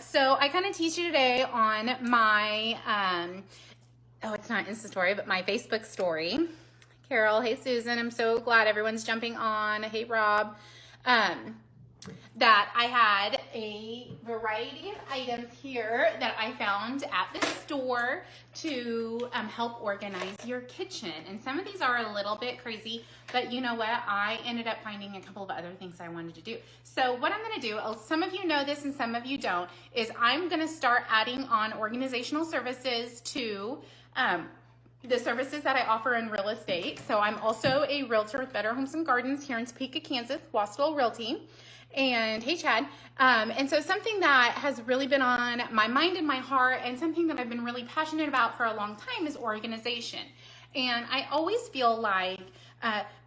So I kind of teach you today on my, oh, it's not Insta story, but my Facebook story. Carol, hey Susan, I'm so glad everyone's jumping on. Hey Rob. That I had a variety of items here that I found at the store to help organize your kitchen. And some of these are a little bit crazy, but you know what? I ended up finding a couple of other things I wanted to do. So what I'm gonna do, some of you know this and some of you don't, is I'm gonna start adding on organizational services to the services that I offer in real estate. So I'm also a realtor with Better Homes and Gardens here in Topeka, Kansas, Wastel Realty. And hey Chad, and so something that has really been on my mind and my heart and something that I've been really passionate about for a long time is organization. And I always feel like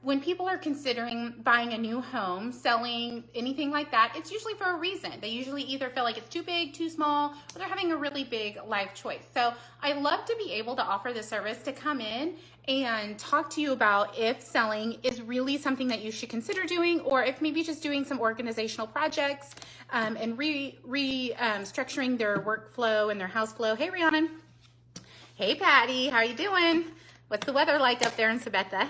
when people are considering buying a new home, selling, anything like that, it's usually for a reason. They usually either feel like it's too big, too small, or they're having a really big life choice. So I love to be able to offer the service to come in and talk to you about if selling is really something that you should consider doing, or if maybe just doing some organizational projects and structuring their workflow and their house flow. Hey Rhiannon. Hey Patty, how you doing? What's the weather like up there in Sabetha?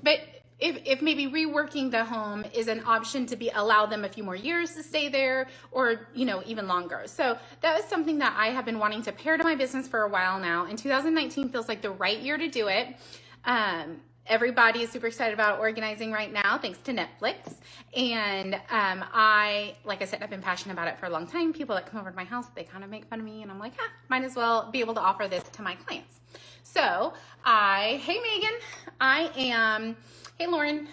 But if maybe reworking the home is an option to allow them a few more years to stay there, or even longer. So that is something that I have been wanting to pair to my business for a while now, and 2019 feels like the right year to do it. Everybody is super excited about organizing right now, thanks to Netflix. And like I said, I've been passionate about it for a long time. People that come over to my house, they kind of make fun of me, and I'm like, might as well be able to offer this to my clients. So hey Megan, hey Lauren,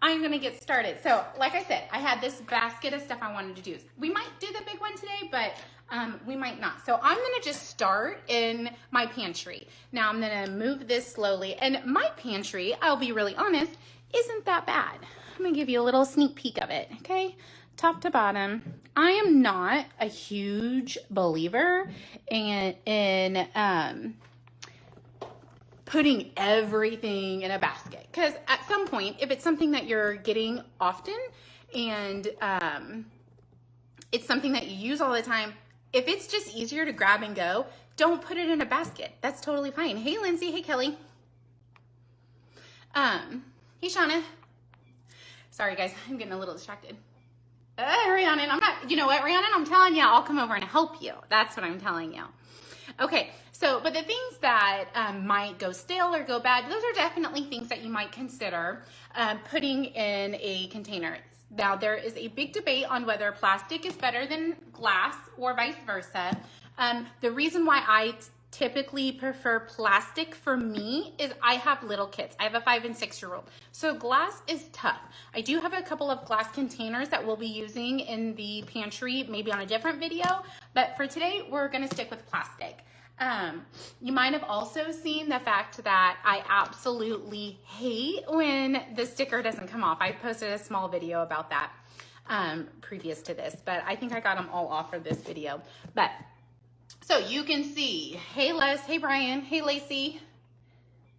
I'm gonna get started. So like I said, I had this basket of stuff I wanted to do. We might do the big one today, but we might not. So I'm gonna just start in my pantry. Now I'm gonna move this slowly. And my pantry, I'll be really honest, isn't that bad. I'm gonna give you a little sneak peek of it, okay? Top to bottom. I am not a huge believer in putting everything in a basket, because at some point, if it's something that you're getting often and it's something that you use all the time, if it's just easier to grab and go, don't put it in a basket. That's totally fine. Hey Lindsay, hey Kelly. Hey Shauna. Sorry guys, I'm getting a little distracted. Rhiannon, you know what, Rhiannon, I'm telling you, I'll come over and help you. That's what I'm telling you. Okay, so, but the things that might go stale or go bad, those are definitely things that you might consider putting in a container. Now, there is a big debate on whether plastic is better than glass or vice versa. The reason why I typically prefer plastic for me is I have little kids. I have a 5 and 6 year old. So glass is tough. I do have a couple of glass containers that we'll be using in the pantry, maybe on a different video, but for today, we're gonna stick with plastic. You might have also seen the fact that I absolutely hate when the sticker doesn't come off. I posted a small video about that previous to this, but I think I got them all off for this video. But so you can see, hey Les, hey Brian, hey Lacey.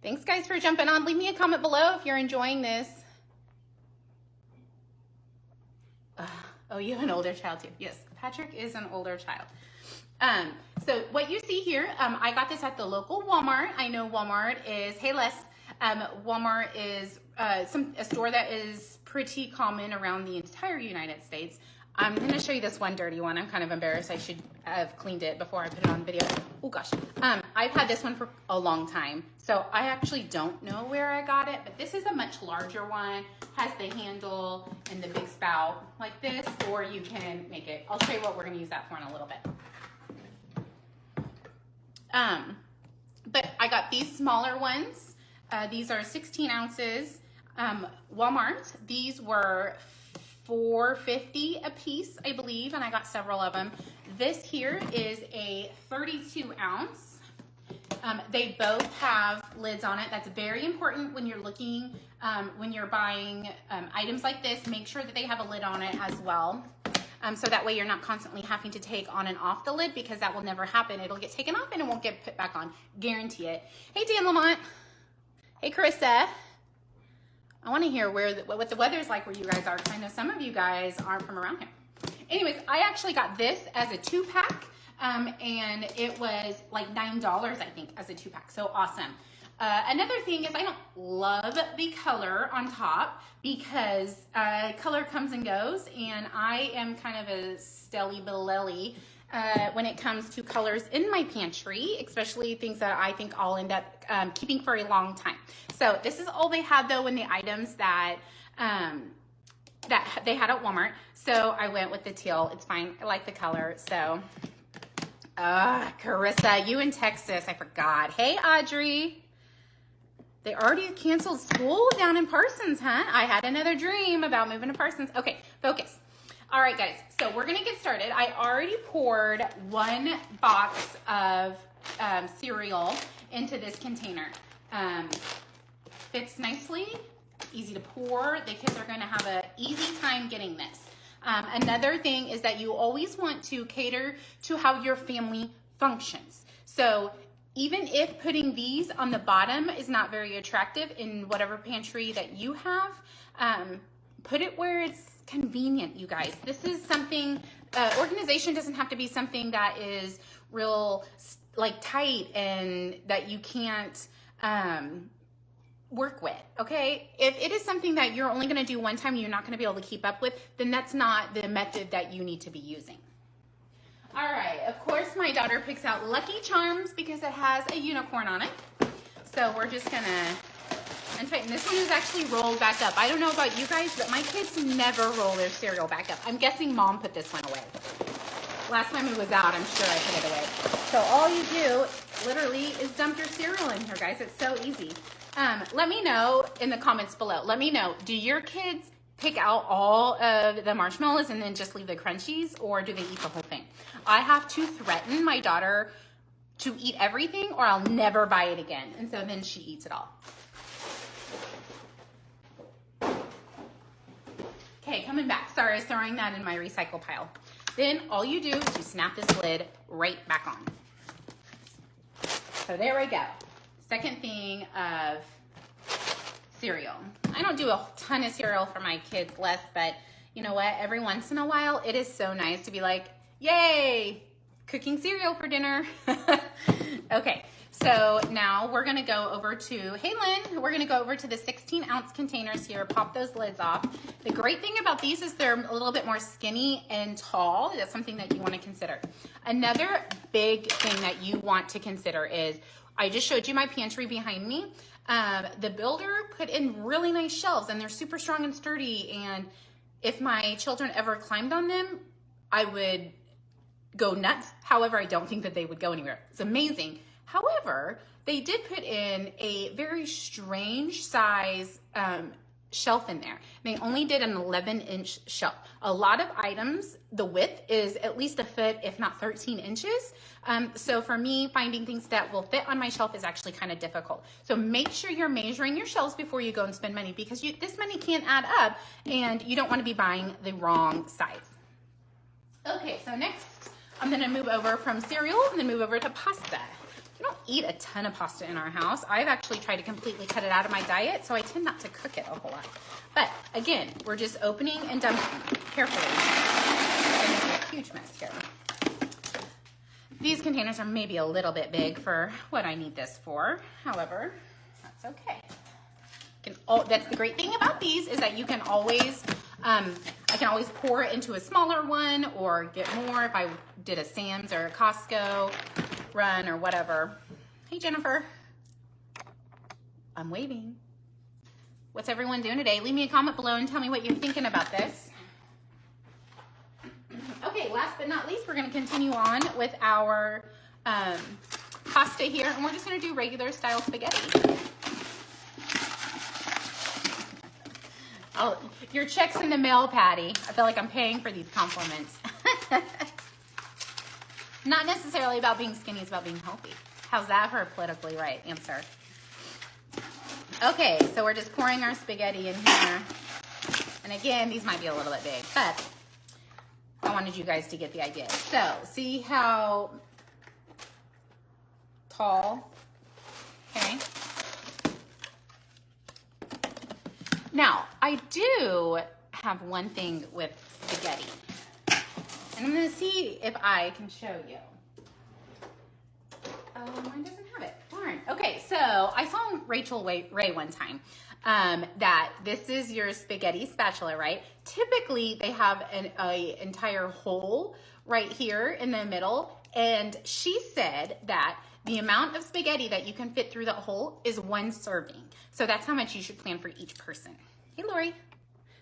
Thanks guys for jumping on. Leave me a comment below if you're enjoying this. Oh, you have an older child too. Yes, Patrick is an older child. So what you see here, I got this at the local Walmart. I know Walmart is, hey Les, Walmart is a store that is pretty common around the entire United States. I'm gonna show you this one dirty one. I'm kind of embarrassed. I should have cleaned it before I put it on video. Oh gosh. I've had this one for a long time. So I actually don't know where I got it, but this is a much larger one. Has the handle and the big spout like this, or you can make it. I'll show you what we're gonna use that for in a little bit. But I got these smaller ones. These are 16 ounces. Walmart, these were $4.50 a piece, I believe, and I got several of them. This here is a 32 ounce. They both have lids on it. That's very important when you're looking, when you're buying items like this, make sure that they have a lid on it as well. So that way you're not constantly having to take on and off the lid, because that will never happen. It'll get taken off and it won't get put back on. Guarantee it. Hey, Dan Lamont. Hey, Carissa. I want to hear what the weather's like where you guys are, because I know some of you guys aren't from around here. Anyways, I actually got this as a 2-pack, and it was like $9, I think, as a 2-pack. So awesome. Another thing is I don't love the color on top because color comes and goes, and I am kind of a stelly-bellelly when it comes to colors in my pantry, especially things that I think I'll end up keeping for a long time. So this is all they had though in the items that that they had at Walmart. So I went with the teal. It's fine. I like the color. So, Carissa, you in Texas. I forgot. Hey, Audrey. They already canceled school down in Parsons, huh? I had another dream about moving to Parsons. Okay, focus. All right, guys. So we're going to get started. I already poured 1 box of cereal into this container. Fits nicely. Easy to pour. The kids are going to have an easy time getting this. Another thing is that you always want to cater to how your family functions. So even if putting these on the bottom is not very attractive in whatever pantry that you have, put it where it's convenient, you guys. This is something, organization doesn't have to be something that is real like tight and that you can't work with, okay? If it is something that you're only gonna do one time and you're not gonna be able to keep up with, then that's not the method that you need to be using. All right, of course my daughter picks out Lucky Charms because it has a unicorn on it. So we're just gonna untighten. This one is actually rolled back up. I don't know about you guys, but my kids never roll their cereal back up. I'm guessing mom put this one away. Last time it was out, I'm sure I put it away. So all you do literally is dump your cereal in here, guys. It's so easy. Let me know in the comments below. Let me know, do your kids pick out all of the marshmallows and then just leave the crunchies, or do they eat the whole thing? I have to threaten my daughter to eat everything or I'll never buy it again. And so then she eats it all. Okay, coming back. Sorry, I was throwing that in my recycle pile. Then all you do is you snap this lid right back on. So there we go. Second thing of cereal. I don't do a ton of cereal for my kids left, but you know what? Every once in a while, it is so nice to be like, yay, cooking cereal for dinner. Okay, so now we're gonna go over to, hey Lynn, we're gonna go over to the 16-ounce containers here, pop those lids off. The great thing about these is they're a little bit more skinny and tall. That's something that you wanna consider. Another big thing that you want to consider is, I just showed you my pantry behind me. The builder put in really nice shelves and they're super strong and sturdy. And if my children ever climbed on them, I would go nuts. However, I don't think that they would go anywhere. It's amazing. However, they did put in a very strange size shelf in there. They only did an 11-inch shelf. A lot of items, the width is at least a foot, if not 13 inches. So for me, finding things that will fit on my shelf is actually kind of difficult. So make sure you're measuring your shelves before you go and spend money, because this money can't add up and you don't want to be buying the wrong size. Okay, so next I'm gonna move over from cereal and then move over to pasta. We don't eat a ton of pasta in our house. I've actually tried to completely cut it out of my diet, so I tend not to cook it a whole lot. But again, we're just opening and dumping carefully. And a huge mess here. These containers are maybe a little bit big for what I need this for. However, that's okay. That's the great thing about these, is that you can always, I can always pour it into a smaller one or get more if I did a Sam's or a Costco run or whatever. Hey, Jennifer. I'm waving. What's everyone doing today? Leave me a comment below and tell me what you're thinking about this. Okay, last but not least, we're going to continue on with our pasta here, and we're just going to do regular style spaghetti. Oh, your check's in the mail, Patty. I feel like I'm paying for these compliments. Not necessarily about being skinny, it's about being healthy. How's that for a politically right answer? Okay, so we're just pouring our spaghetti in here. And again, these might be a little bit big, but I wanted you guys to get the idea. So, see how tall? Okay. Now, I do have one thing with spaghetti. And I'm gonna see if I can show you. Mine doesn't have it, darn. Okay, so I saw Rachel Ray one time that this is your spaghetti spatula, right? Typically they have an entire hole right here in the middle, and she said that the amount of spaghetti that you can fit through that hole is 1 serving. So that's how much you should plan for each person. Hey, Lori.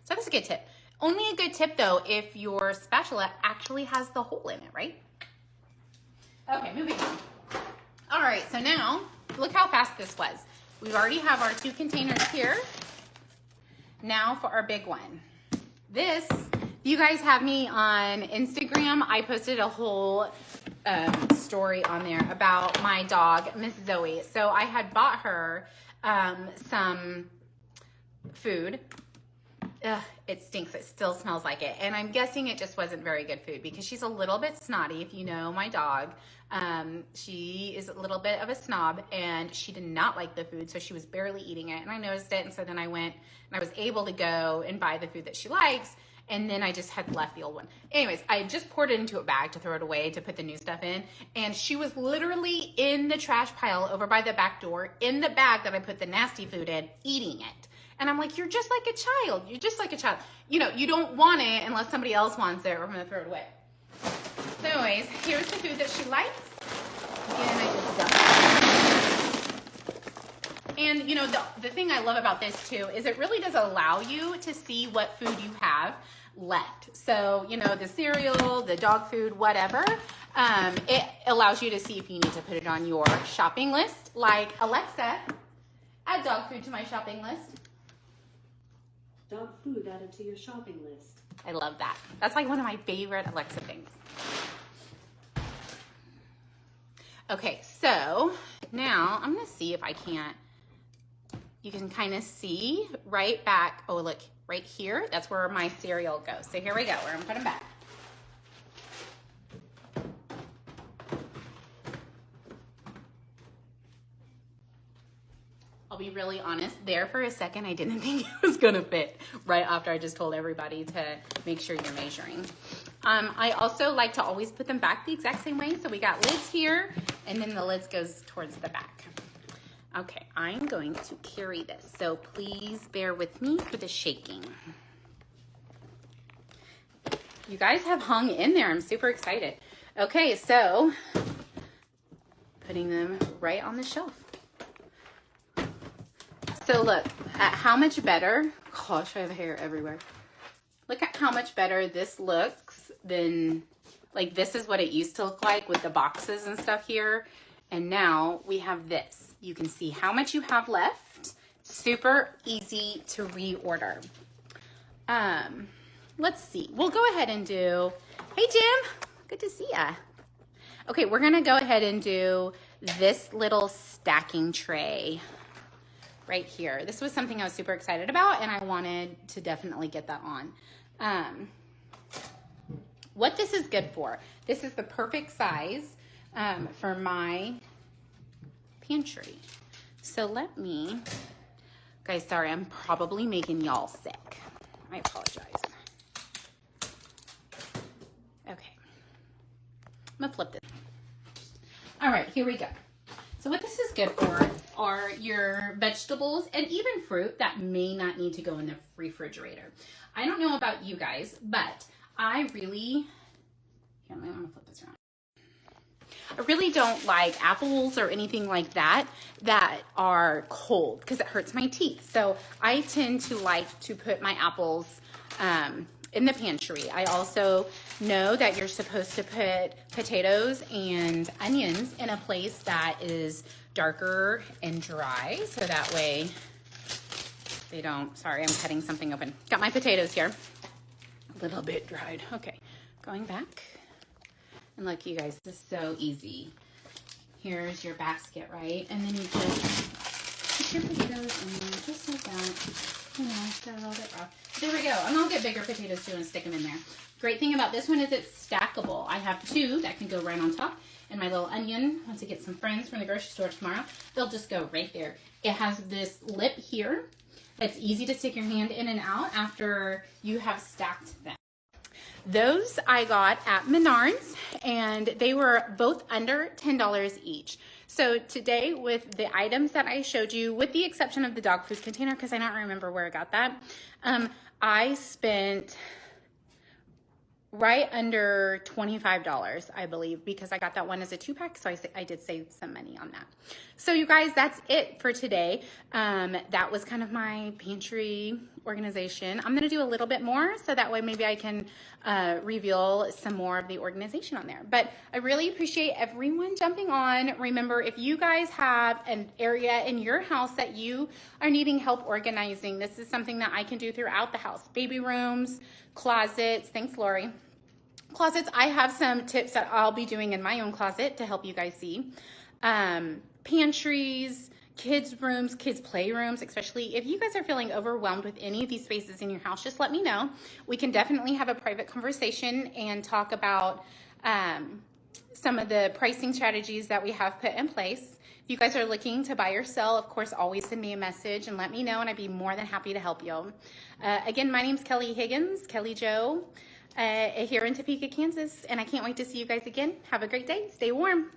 So that's a good tip. Only a good tip though if your spatula actually has the hole in it, right? Okay, moving on. All right, so now look how fast this was. We already have our 2 containers here. Now for our big one. This, you guys have me on Instagram. I posted a whole story on there about my dog, Miss Zoe. So I had bought her some food. Ugh, it stinks. It still smells like it. And I'm guessing it just wasn't very good food because she's a little bit snotty. If you know my dog, she is a little bit of a snob and she did not like the food. So she was barely eating it. And I noticed it. And so then I went and I was able to go and buy the food that she likes. And then I just had left the old one. Anyways, I just poured it into a bag to throw it away to put the new stuff in. And she was literally in the trash pile over by the back door in the bag that I put the nasty food in, eating it. And I'm like, you're just like a child. You're just like a child. You know, you don't want it unless somebody else wants it or I'm going to throw it away. So anyways, here's the food that she likes. Again, I just dumped it. And you know, the thing I love about this too is it really does allow you to see what food you have left. So, you know, the cereal, the dog food, whatever, it allows you to see if you need to put it on your shopping list. Like, Alexa, add dog food to my shopping list. Dog food added to your shopping list. I love that. That's like one of my favorite Alexa things. Okay, so now I'm gonna see if I can't, you can kind of see right back, oh look, right here, that's where my cereal goes. So here we go, we're gonna put them back. I'll be really honest, there for a second, I didn't think it was gonna fit right after I just told everybody to make sure you're measuring. I also like to always put them back the exact same way. So we got lids here, and then the lids goes towards the back. Okay, I'm going to carry this, so please bear with me for the shaking. You guys have hung in there. I'm super excited. Okay, so putting them right on the shelf. So look at how much better, gosh, I have hair everywhere. Look at how much better this looks than, like, this is what it used to look like with the boxes and stuff here. And now we have this. You can see how much you have left. Super easy to reorder. Let's see. We'll go ahead and do, hey Jim, good to see ya. Okay, we're gonna go ahead and do this little stacking tray right here. This was something I was super excited about and I wanted to definitely get that on. What this is good for, this is the perfect size for my pantry. So let me, guys, sorry, I'm probably making y'all sick. I apologize. Okay, I'm gonna flip this. All right, here we go. So what this is good for are your vegetables and even fruit that may not need to go in the refrigerator. I don't know about you guys, but I really, here, I'm gonna flip this around. I really don't like apples or anything like that that are cold because it hurts my teeth. So I tend to like to put my apples in the pantry. I also know that you're supposed to put potatoes and onions in a place that is darker and dry, so that way they don't, sorry, I'm cutting something open. Got my potatoes here. A little bit dried. Okay, going back. And look, you guys, this is so easy. Here's your basket, right? And then you just put your potatoes in there, just like that. You know, they're a little bit rough. There we go. And I'll get bigger potatoes too and stick them in there. Great thing about this one is it's stackable. I have 2 that can go right on top. And my little onion, once I get some friends from the grocery store tomorrow, they'll just go right there. It has this lip here. It's easy to stick your hand in and out after you have stacked them. Those I got at Menards, and they were both under $10 each. So today, with the items that I showed you, with the exception of the dog food container, because I don't remember where I got that, I spent right under $25, I believe, because I got that one as a 2-pack, so I did save some money on that. So you guys, that's it for today. That was kind of my pantry organization. I'm gonna do a little bit more, so that way maybe I can reveal some more of the organization on there. But I really appreciate everyone jumping on. Remember, if you guys have an area in your house that you are needing help organizing, this is something that I can do throughout the house. Baby rooms, closets, thanks Lori. Closets, I have some tips that I'll be doing in my own closet to help you guys see. Pantries, kids' rooms, kids' playrooms, especially if you guys are feeling overwhelmed with any of these spaces in your house, just let me know. We can definitely have a private conversation and talk about some of the pricing strategies that we have put in place. If you guys are looking to buy or sell, of course, always send me a message and let me know, and I'd be more than happy to help you. Again, my name's Kelli Higgins, Kelly Joe, here in Topeka, Kansas, and I can't wait to see you guys again. Have a great day. Stay warm.